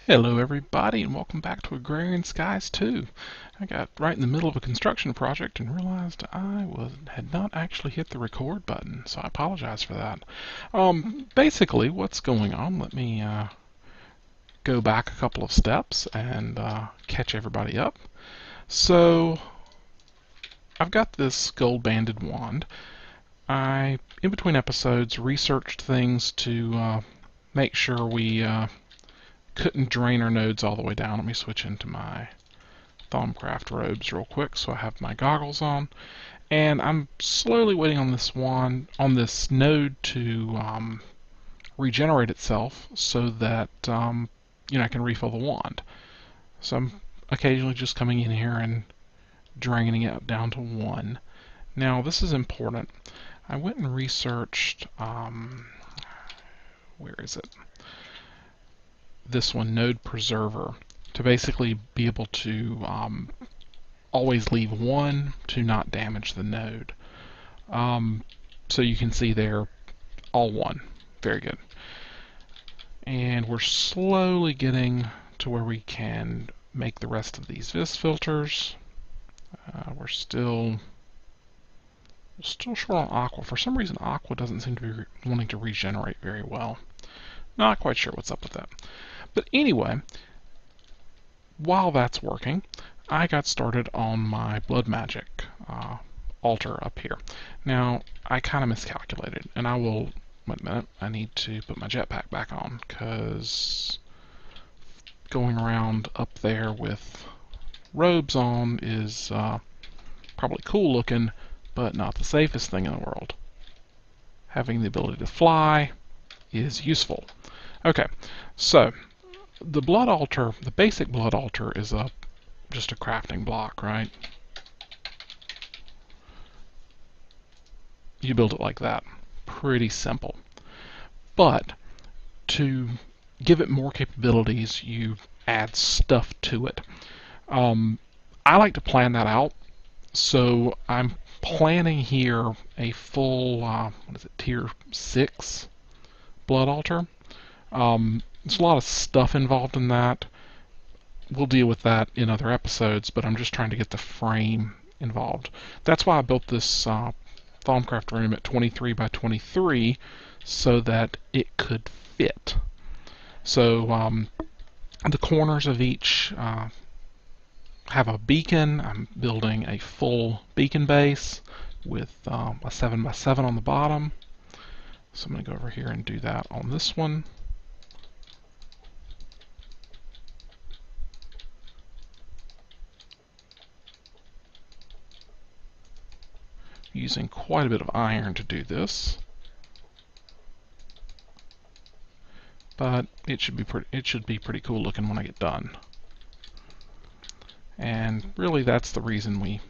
Hello everybody and welcome back to Skies 2. I got right in the middle of a construction project and realized had not actually hit the record button, so I apologize for that. Basically what's going on, let me go back a couple of steps and catch everybody up. So I've got this gold banded wand. I, in between episodes, researched things to make sure we couldn't drain our nodes all the way down. Let me switch into my Thaumcraft robes real quick so I have my goggles on. And I'm slowly waiting on this node to regenerate itself so that I can refill the wand. So I'm occasionally just coming in here and draining it down to 1. Now this is important. I went and researched, where is it? This one, Node Preserver, to basically be able to always leave 1 to not damage the node. So you can see there, all 1. Very good. And we're slowly getting to where we can make the rest of these vis filters. We're still short on aqua. For some reason, aqua doesn't seem to be wanting to regenerate very well. Not quite sure what's up with that. But anyway, while that's working, I got started on my blood magic altar up here. Now, I kind of miscalculated, and I will, wait a minute, I need to put my jetpack back on, because going around up there with robes on is probably cool looking, but not the safest thing in the world. Having the ability to fly is useful. Okay, so the blood altar, the basic blood altar, is just a crafting block, right? You build it like that. Pretty simple. But to give it more capabilities, you add stuff to it. I like to plan that out, so I'm planning here a full, tier 6 blood altar. There's a lot of stuff involved in that. We'll deal with that in other episodes, but I'm just trying to get the frame involved. That's why I built this Thaumcraft room at 23 by 23 so that it could fit. So the corners of each have a beacon. I'm building a full beacon base with a 7 by 7 on the bottom. So I'm going to go over here and do that on this one. Using quite a bit of iron to do this, but it should be pretty cool looking when I get done. And really, that's the reason we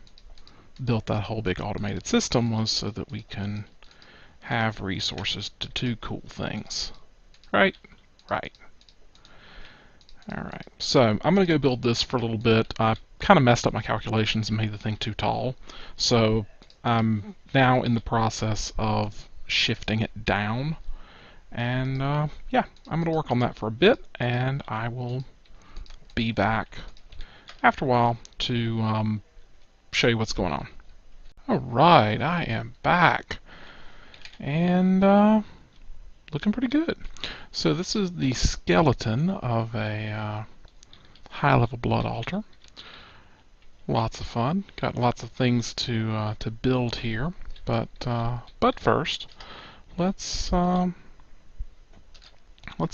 built that whole big automated system, was so that we can have resources to do cool things. Right? Right. Alright, so I'm going to go build this for a little bit. I kind of messed up my calculations and made the thing too tall, so I'm now in the process of shifting it down. And yeah, I'm going to work on that for a bit, and I will be back after a while to show you what's going on. Alright, I am back. And looking pretty good. So this is the skeleton of a high-level blood altar. Lots of fun. Got lots of things to build here, but first, let's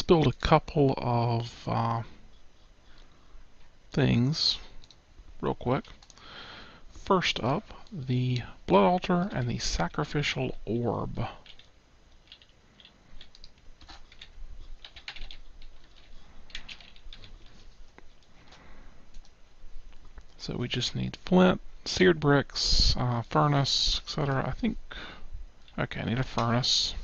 build a couple of things real quick. First up, the blood altar and the sacrificial orb. So we just need flint, seared bricks, furnace, etc. I think, okay, I need a furnace.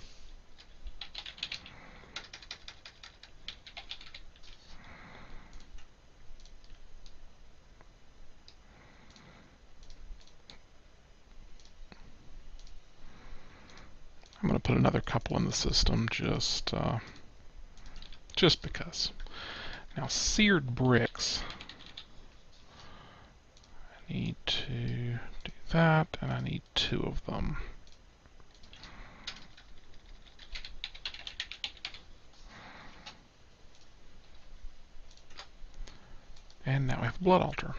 I'm going to put another couple in the system just because. Now seared bricks, I need to do that, and I need 2 of them. And now we have a blood altar.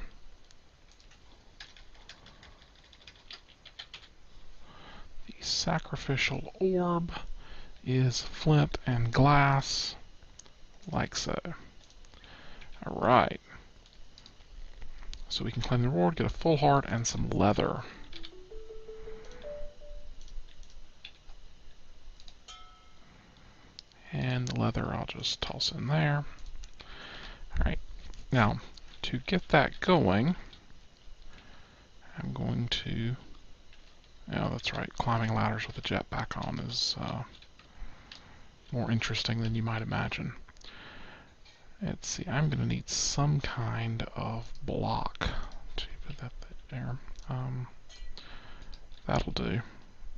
The sacrificial orb is flint and glass, like so. Alright. So we can claim the reward, get a full heart, and some leather. And the leather I'll just toss in there. Alright. Now, to get that going, I'm going to... Oh, that's right. Climbing ladders with a jetpack on is more interesting than you might imagine. Let's see. I'm going to need some kind of block to put that there. That'll do.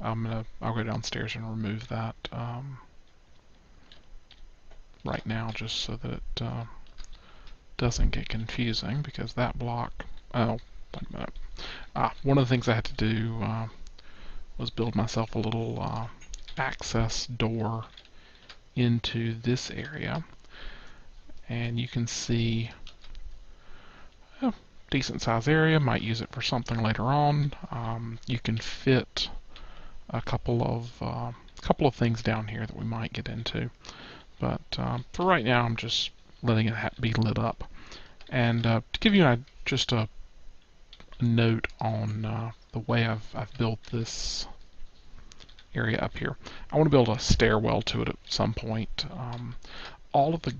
I'll go downstairs and remove that right now, just so that it doesn't get confusing, because that block... Oh, wait a minute. One of the things I had to do was build myself a little access door into this area, and you can see a decent sized area. Might use it for something later on. You can fit a couple of things down here that we might get into, but for right now I'm just letting it be lit up. And to give you just a note on the way I've built this area up here. I want to build a stairwell to it at some point. All of the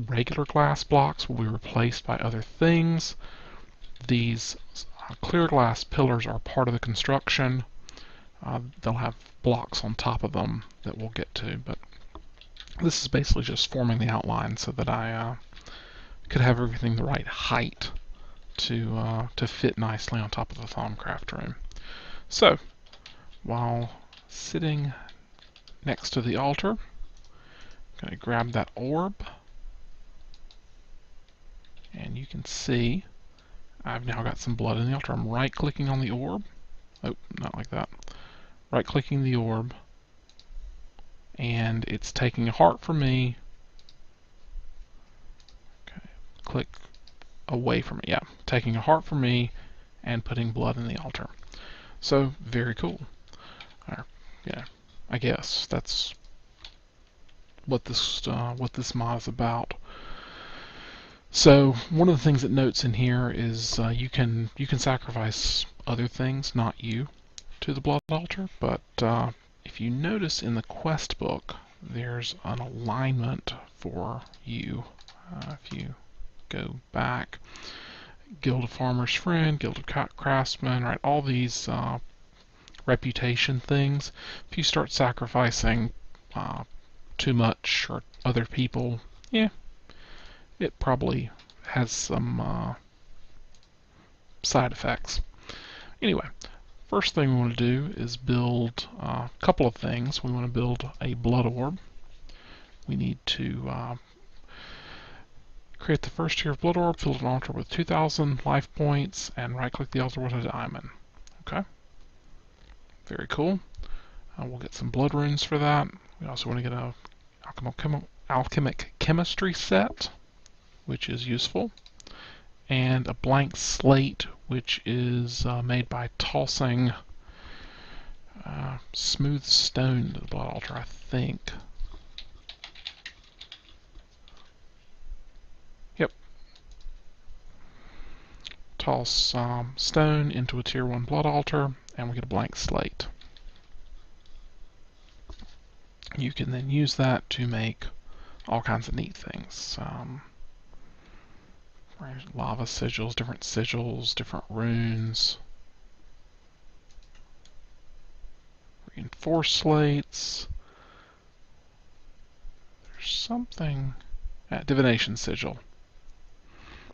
regular glass blocks will be replaced by other things. These clear glass pillars are part of the construction. They'll have blocks on top of them that we'll get to, but this is basically just forming the outline so that I could have everything the right height to fit nicely on top of the Thaumcraft room. So, while sitting next to the altar, I'm going to grab that orb, and you can see I've now got some blood in the altar. I'm right-clicking on the orb. Oh, not like that. Right-clicking the orb, and it's taking a heart from me. Okay, click away from it. Yeah, taking a heart from me and putting blood in the altar. So, very cool. Yeah, I guess that's what this mod is about. So one of the things it notes in here is you can sacrifice other things, not you, to the blood altar. But if you notice in the quest book, there's an alignment for you. If you go back, Guild of Farmer's Friend, Guild of Craftsman, right? All these reputation things. If you start sacrificing too much or other people, yeah, it probably has some side effects. Anyway, first thing we want to do is build a couple of things. We want to build a blood orb. We need to create the first tier of blood orb, fill an altar with 2,000 life points, and right-click the altar with a diamond. Okay. Very cool. We'll get some blood runes for that. We also want to get a alchemic chemistry set, which is useful, and a blank slate, which is made by tossing smooth stone to the blood altar, I think. Yep. Toss stone into a tier 1 blood altar, and we get a blank slate. You can then use that to make all kinds of neat things. Lava sigils, different runes, reinforced slates. There's something, divination sigil.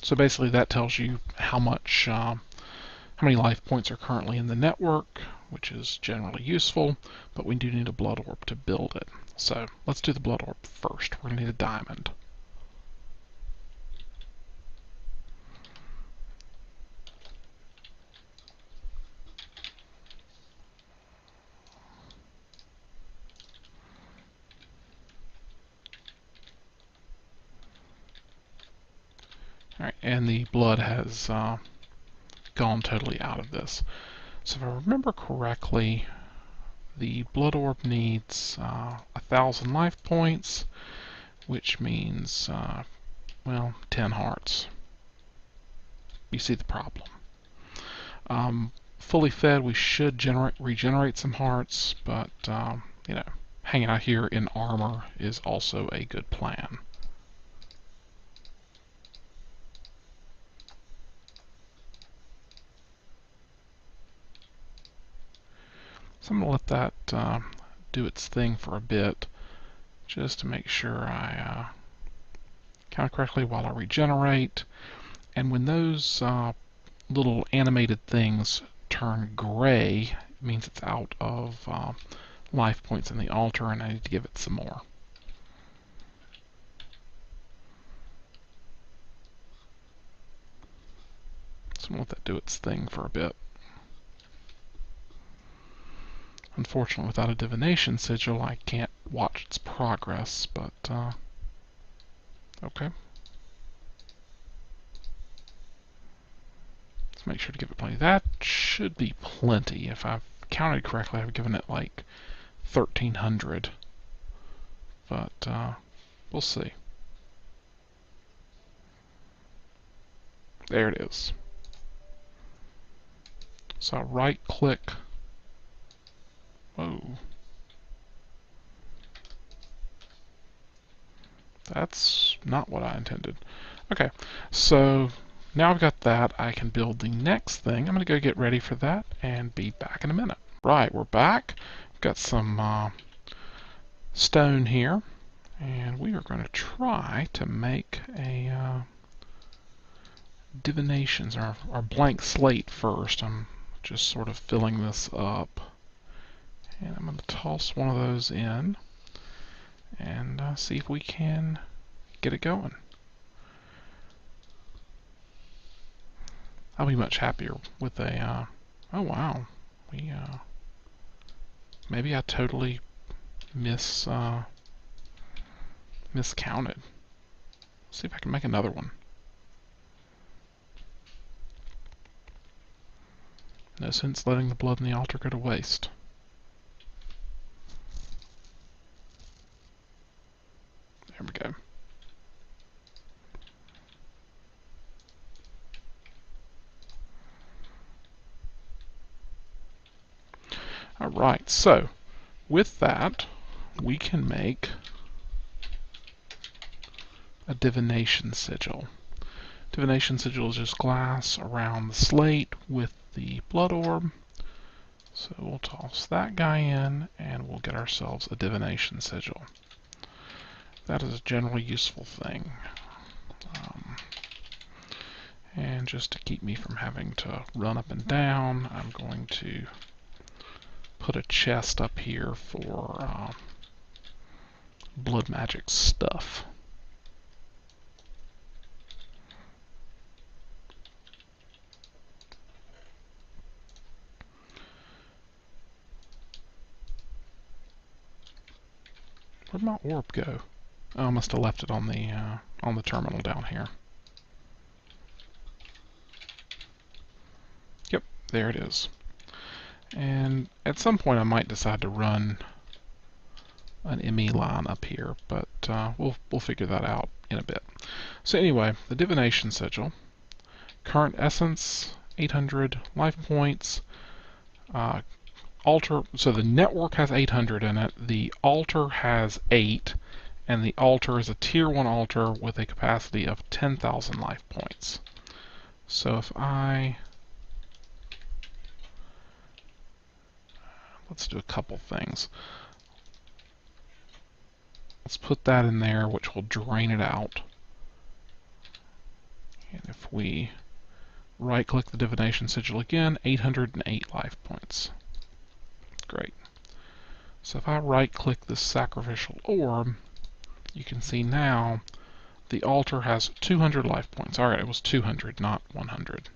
So basically that tells you how many life points are currently in the network, which is generally useful, but we do need a blood orb to build it. So let's do the blood orb first. We're going to need a diamond. Alright, and the blood has gone totally out of this. So if I remember correctly, the blood orb needs 1,000 life points, which means, well, 10 hearts. You see the problem. Fully fed, we should regenerate some hearts, but, you know, hanging out here in armor is also a good plan. So I'm going to let that do its thing for a bit, just to make sure I count correctly while I regenerate. And when those little animated things turn gray, it means it's out of life points in the altar, and I need to give it some more. So I'm going to let that do its thing for a bit. Unfortunately, without a divination sigil, I can't watch its progress, but okay. Let's make sure to give it plenty. That should be plenty. If I've counted correctly, I've given it like 1,300. But we'll see. There it is. So I'll right-click. Whoa. That's not what I intended. Okay, so now I've got that, I can build the next thing. I'm going to go get ready for that and be back in a minute. Right, we're back. We've got some stone here, and we are going to try to make a divinations, our blank slate first. I'm just sort of filling this up. And I'm going to toss one of those in and see if we can get it going. I'll be much happier with a, oh wow, we, maybe I totally miscounted. See if I can make another one. No sense letting the blood in the altar go to waste. There we go. Alright, so with that, we can make a divination sigil. Divination sigil is just glass around the slate with the blood orb. So we'll toss that guy in and we'll get ourselves a divination sigil. That is a generally useful thing. And just to keep me from having to run up and down, I'm going to put a chest up here for blood magic stuff. Where'd my orb go? Oh, I must have left it on the terminal down here. Yep, there it is. And at some point I might decide to run an ME line up here, but we'll figure that out in a bit. So anyway, the divination sigil, current essence 800 life points, altar. So the network has 800 in it. The altar has 8, and the altar is a tier 1 altar with a capacity of 10,000 life points. So if let's do a couple things. Let's put that in there, which will drain it out. And if we right-click the divination sigil again, 808 life points. Great. So if I right-click this sacrificial orb, you can see now the altar has 200 life points. Alright, it was 200, not 100.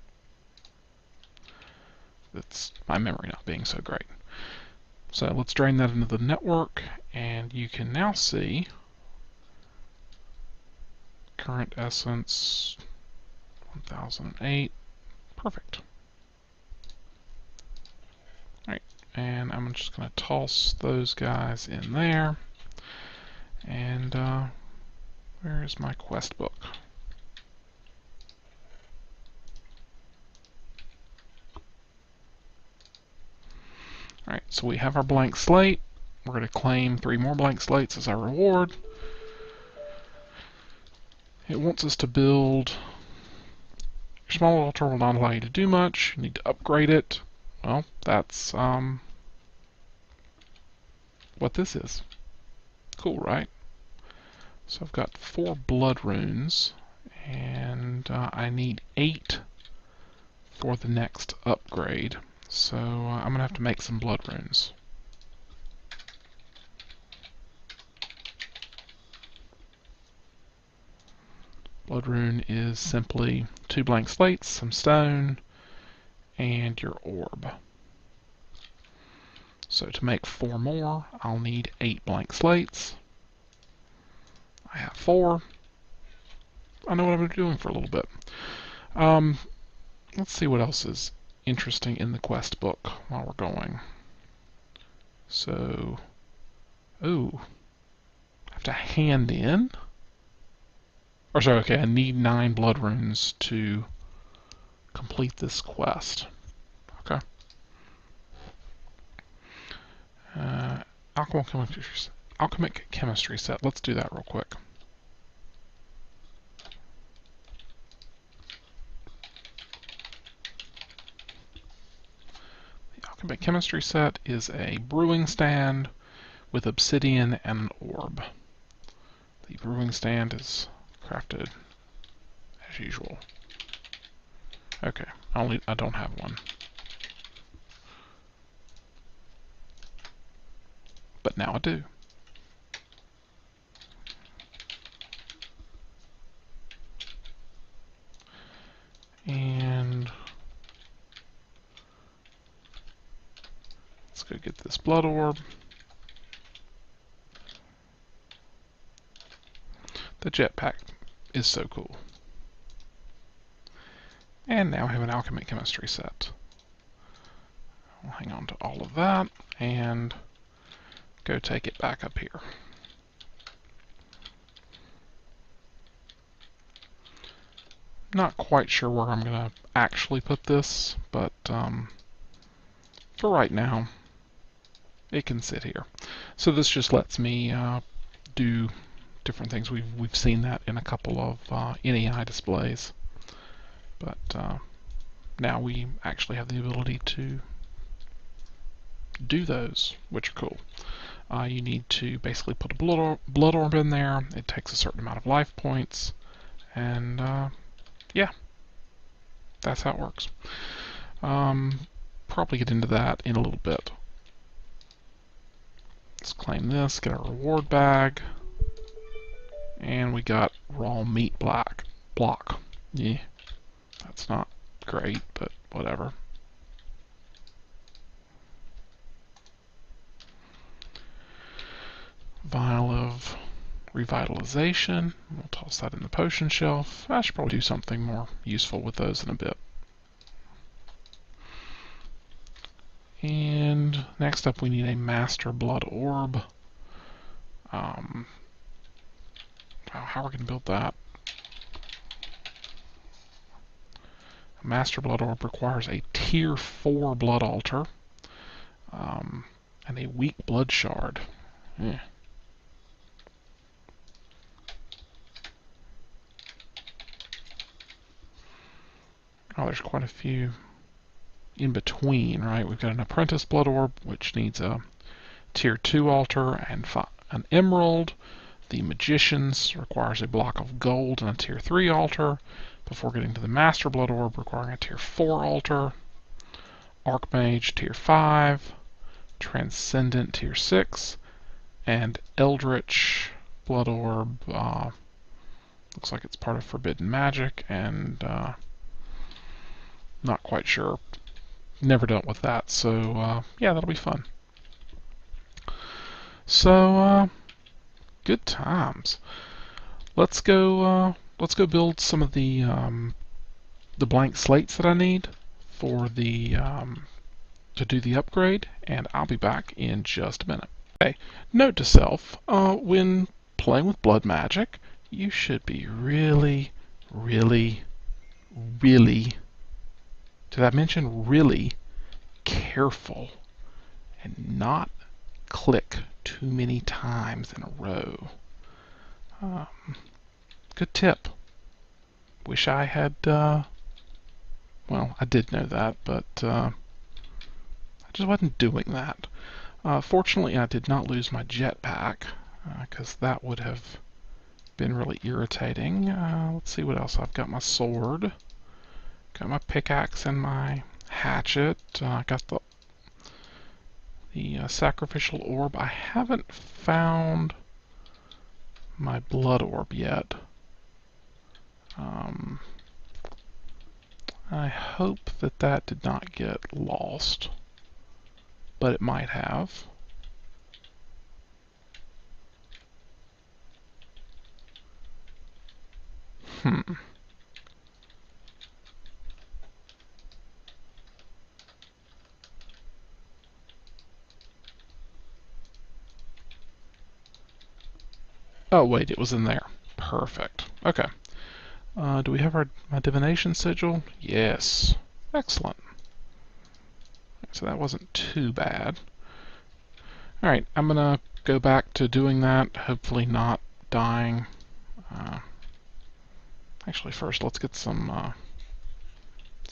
That's my memory not being so great. So let's drain that into the network, and you can now see current essence 1008. Perfect. Alright, and I'm just going to toss those guys in there. And where is my quest book? Alright, so we have our blank slate. We're going to claim 3 more blank slates as our reward. It wants us to build. Your small altar will not allow you to do much. You need to upgrade it. Well, that's what this is. Cool, right? So I've got 4 blood runes, and I need 8 for the next upgrade. So I'm going to have to make some blood runes. Blood rune is simply 2 blank slates, some stone, and your orb. So to make 4 more, I'll need 8 blank slates. I have 4. I know what I'm doing for a little bit. Let's see what else is interesting in the quest book while we're going. So, ooh, I have to hand in? Or sorry, okay, I need 9 blood runes to complete this quest. Okay. Alchemic chemistry set. Let's do that real quick. The alchemic chemistry set is a brewing stand with obsidian and an orb. The brewing stand is crafted as usual. Okay, I don't have one. But now I do. And let's go get this blood orb. The jetpack is so cool. And now I have an alchemic chemistry set. I'll hang on to all of that and go take it back up here. Not quite sure where I'm going to actually put this, but for right now, it can sit here. So this just lets me do different things. We've seen that in a couple of NEI displays, but now we actually have the ability to do those, which are cool. You need to basically put a blood orb in there. It takes a certain amount of life points, and yeah, that's how it works. Probably get into that in a little bit. Let's claim this, get our reward bag, and we got raw meat block. Yeah, that's not great, but whatever. Vial of revitalization. We'll toss that in the potion shelf. I should probably do something more useful with those in a bit. And next up we need a master blood orb. How are we going to build that? A master blood orb requires a tier 4 blood altar and a weak blood shard. Yeah. Oh, there's quite a few in between, right? We've got an apprentice blood orb, which needs a tier 2 altar and an emerald. The magician's requires a block of gold and a tier 3 altar, before getting to the master blood orb requiring a tier 4 altar. Archmage tier 5, transcendent tier 6, and eldritch blood orb looks like it's part of forbidden magic, and not quite sure. Never dealt with that, so yeah, that'll be fun. So good times. Let's go build some of the the blank slates that I need for the to do the upgrade, and I'll be back in just a minute. Okay, note to self, when playing with blood magic, you should be really, really, really, did I mention really, careful and not click too many times in a row. Good tip. Wish I had, well, I did know that, but I just wasn't doing that. Fortunately, I did not lose my jetpack, because that would have been really irritating. Let's see what else. I've got my sword, got my pickaxe and my hatchet, got the sacrificial orb. I haven't found my blood orb yet. I hope that that did not get lost, but it might have. Oh wait, it was in there. Perfect. Okay. Do we have my divination sigil? Yes. Excellent. So that wasn't too bad. Alright, I'm gonna go back to doing that, hopefully not dying. Actually, first let's get some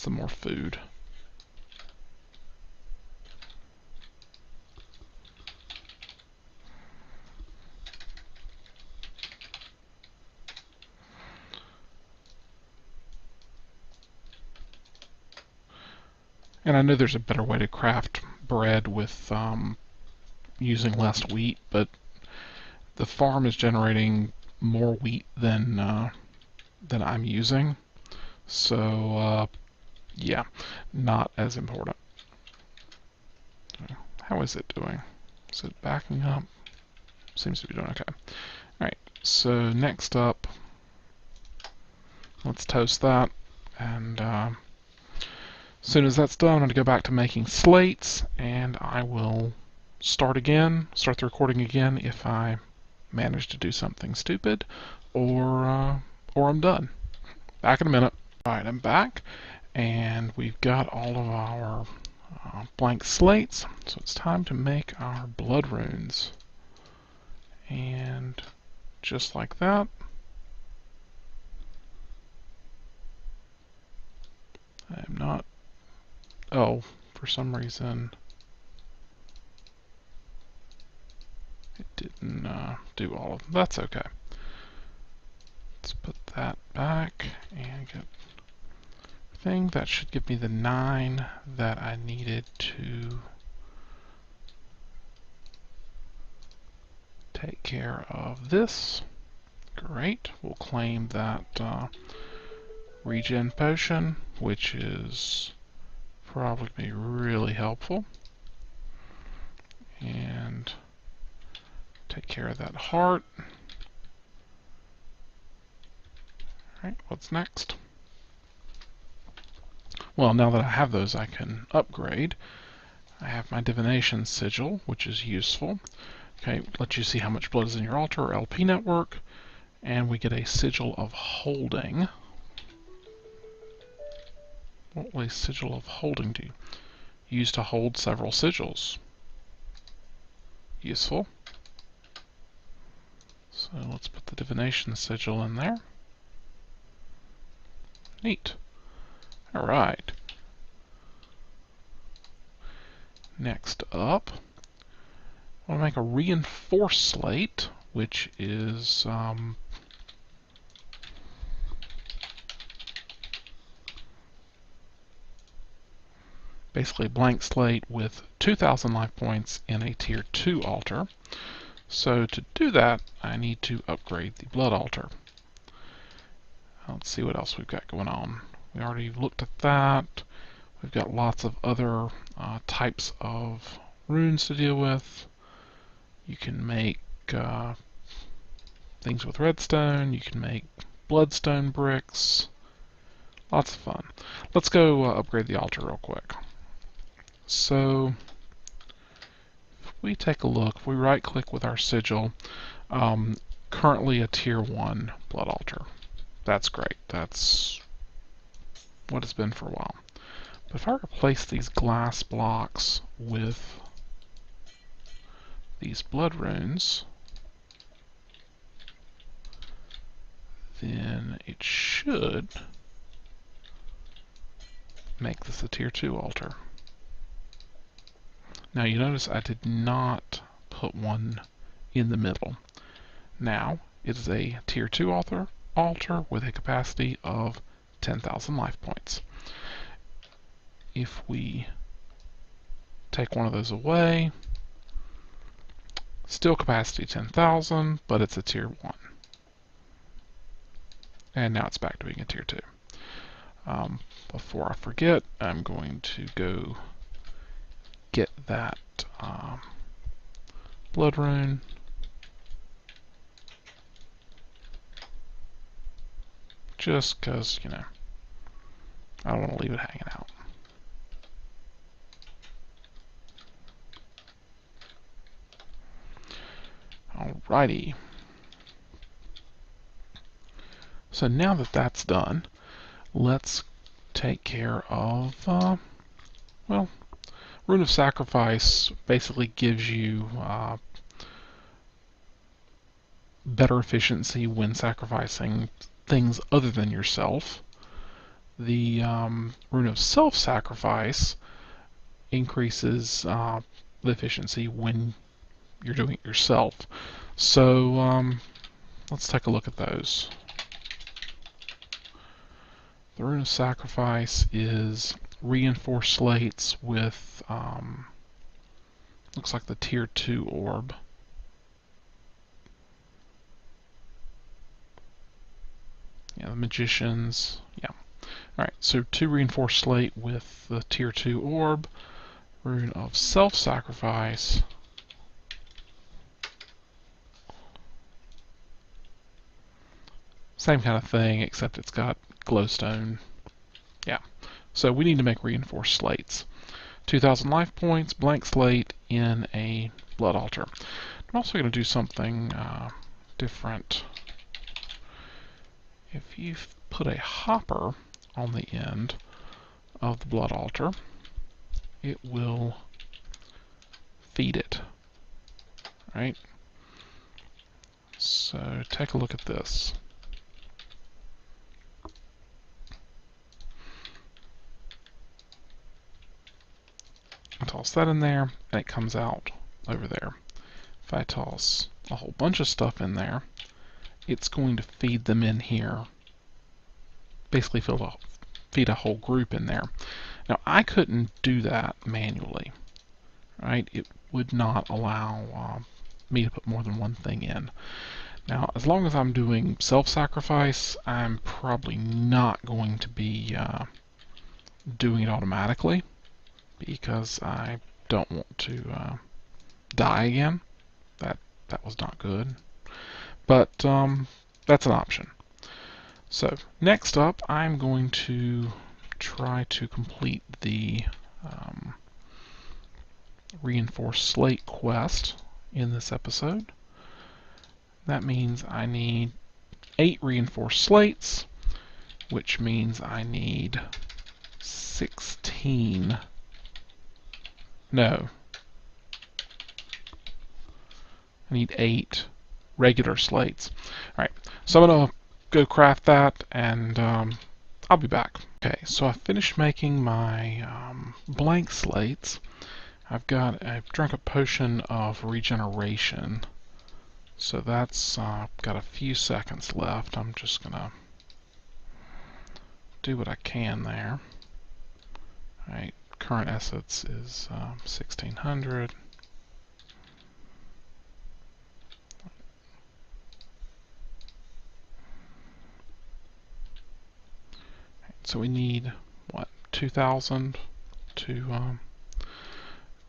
more food. And I know there's a better way to craft bread with using less wheat, but the farm is generating more wheat than I'm using, so yeah, not as important. How is it doing? Is it backing up? Seems to be doing okay. Alright, so next up, let's toast that, and as soon as that's done, I'm going to go back to making slates, and I will start the recording again if I manage to do something stupid, or I'm done. Back in a minute. Alright, I'm back, and we've got all of our blank slates, so it's time to make our blood runes. And just like that, I'm not, oh, for some reason it didn't do all of them. That's okay. Let's put that back and get thing. That should give me the 9 that I needed to take care of this. Great. We'll claim that regen potion, which is probably going to be really helpful. And take care of that heart. Alright, what's next? Well, now that I have those, I can upgrade. I have my divination sigil, which is useful. Okay, let you see how much blood is in your altar, or LP network, and we get a sigil of holding. What will a sigil of holding do? Used to hold several sigils. Useful. So let's put the divination sigil in there. Neat. Alright. Next up, I want to make a reinforced slate, which is basically a blank slate with 2,000 life points in a tier 2 altar. So to do that, I need to upgrade the blood altar. Let's see what else we've got going on. We already looked at that. We've got lots of other types of runes to deal with. You can make things with redstone. You can make bloodstone bricks. Lots of fun. Let's go upgrade the altar real quick. So if we take a look, if we right click with our sigil, currently a tier 1 blood altar. That's great. That's what it's been for a while. But if I replace these glass blocks with these blood runes, then it should make this a tier 2 altar. Now you notice I did not put one in the middle. Now it is a tier 2 altar with a capacity of 10,000 life points. If we take one of those away, still capacity 10,000, but it's a tier 1. And now it's back to being a tier 2. Before I forget, I'm going to go get that blood rune. Just because, you know, I don't want to leave it hanging out. Alrighty. So now that that's done, let's take care of, well, Rune of Sacrifice basically gives you better efficiency when sacrificing things other than yourself. The Rune of Self-Sacrifice increases the efficiency when you're doing it yourself. So let's take a look at those. The Rune of Sacrifice is reinforced slates with looks like the tier 2 orb. Yeah, the magicians. Yeah. Alright, so 2 reinforced slate with the tier 2 orb. Rune of Self-Sacrifice. Same kind of thing, except it's got glowstone. Yeah. So we need to make reinforced slates. 2,000 life points, blank slate in a blood altar. I'm also going to do something different. If you put a hopper on the end of the blood altar, it will feed it. Right? So take a look at this. I toss that in there, and it comes out over there. If I toss a whole bunch of stuff in there, it's going to feed them in here. Basically feed a whole group in there. Now, I couldn't do that manually. Right? It would not allow me to put more than one thing in. Now, as long as I'm doing self-sacrifice, I'm probably not going to be doing it automatically, because I don't want to die again. That was not good. But that's an option. So next up, I'm going to try to complete the reinforced slate quest in this episode. That means I need 8 reinforced slates, which means I need 16. No. I need 8 regular slates. Alright, so I'm going to go craft that, and I'll be back. Okay, so I finished making my blank slates. I've drunk a potion of regeneration, so that's got a few seconds left. I'm just going to do what I can there. Alright, current assets is 1600. So we need, what, 2,000 to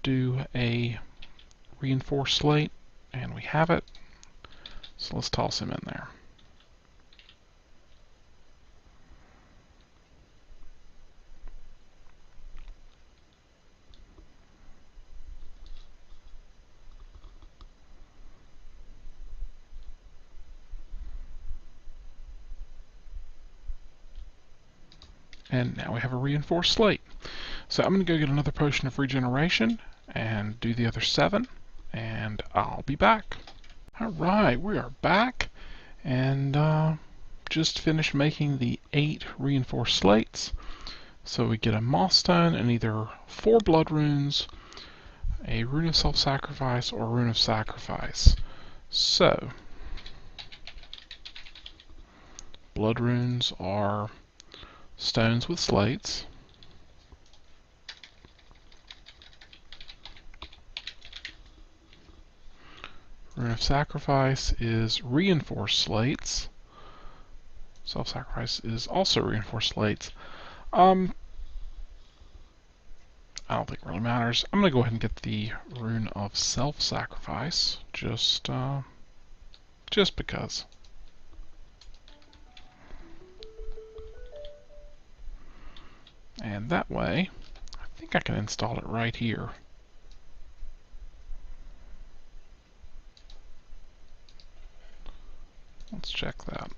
do a reinforced slate, and we have it. So let's toss him in there. And now we have a reinforced slate. So I'm going to go get another potion of regeneration and do the other 7, and I'll be back. Alright, we are back, and just finished making the 8 reinforced slates. So we get a moss stone and either 4 blood runes, a rune of self-sacrifice, or a rune of sacrifice. So, blood runes are stones with slates. Rune of sacrifice is reinforced slates. Self-sacrifice is also reinforced slates. I don't think it really matters. I'm going to go ahead and get the rune of self-sacrifice, just because. And that way, I think I can install it right here. Let's check that.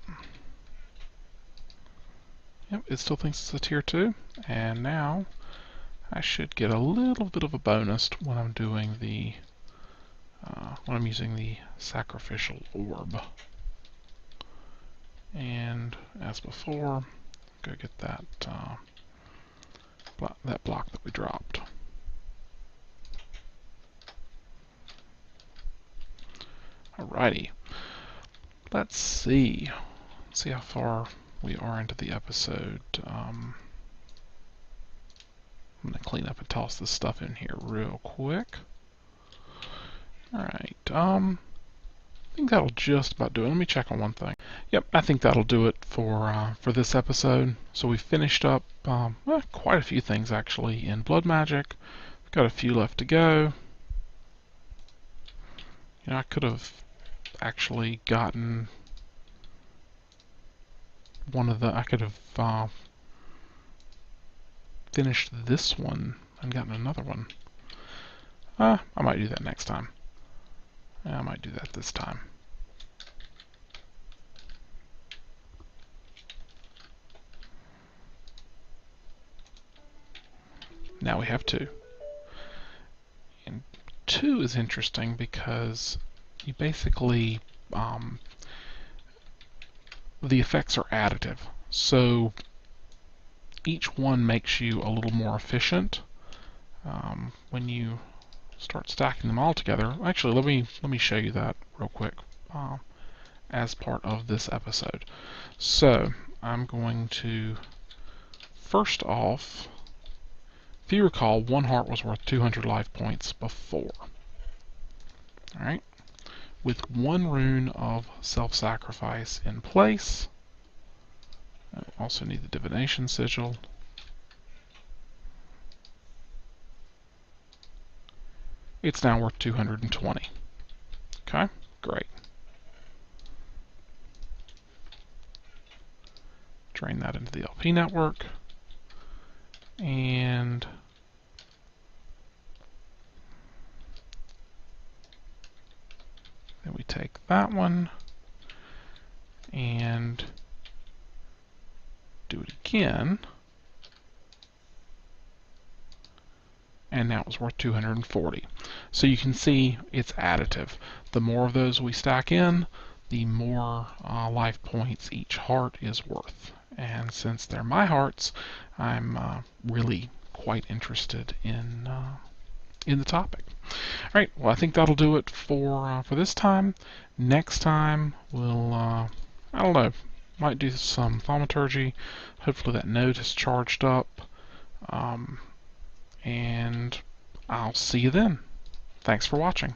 Yep, it still thinks it's a tier 2, and now I should get a little bit of a bonus when I'm doing the when I'm using the sacrificial orb. And as before, go get that that block that we dropped. Alrighty, let's see how far we are into the episode. I'm going to clean up and toss this stuff in here real quick. Alright, I think that'll just about do it. Let me check on one thing. Yep, I think that'll do it for this episode. So we finished up quite a few things actually in blood magic. We've got a few left to go. You know, I could have actually gotten I could have finished this one and gotten another one. I might do that next time. I might do that this time. Now we have 2. And 2 is interesting because you basically the effects are additive. So each one makes you a little more efficient when you start stacking them all together. Actually, let me show you that real quick as part of this episode. So I'm going to first off, if you recall, 1 heart was worth 200 life points before. Alright, with 1 rune of self-sacrifice in place. I also need the divination sigil. It's now worth 220. Okay, great. Drain that into the LP network. And then we take that one and do it again. And now it's worth 240. So you can see it's additive. The more of those we stack in, the more life points each heart is worth. And since they're my hearts, I'm really quite interested in the topic. All right, well, I think that'll do it for this time. Next time we'll I don't know, might do some thaumaturgy. Hopefully that node is charged up. And I'll see you then. Thanks for watching.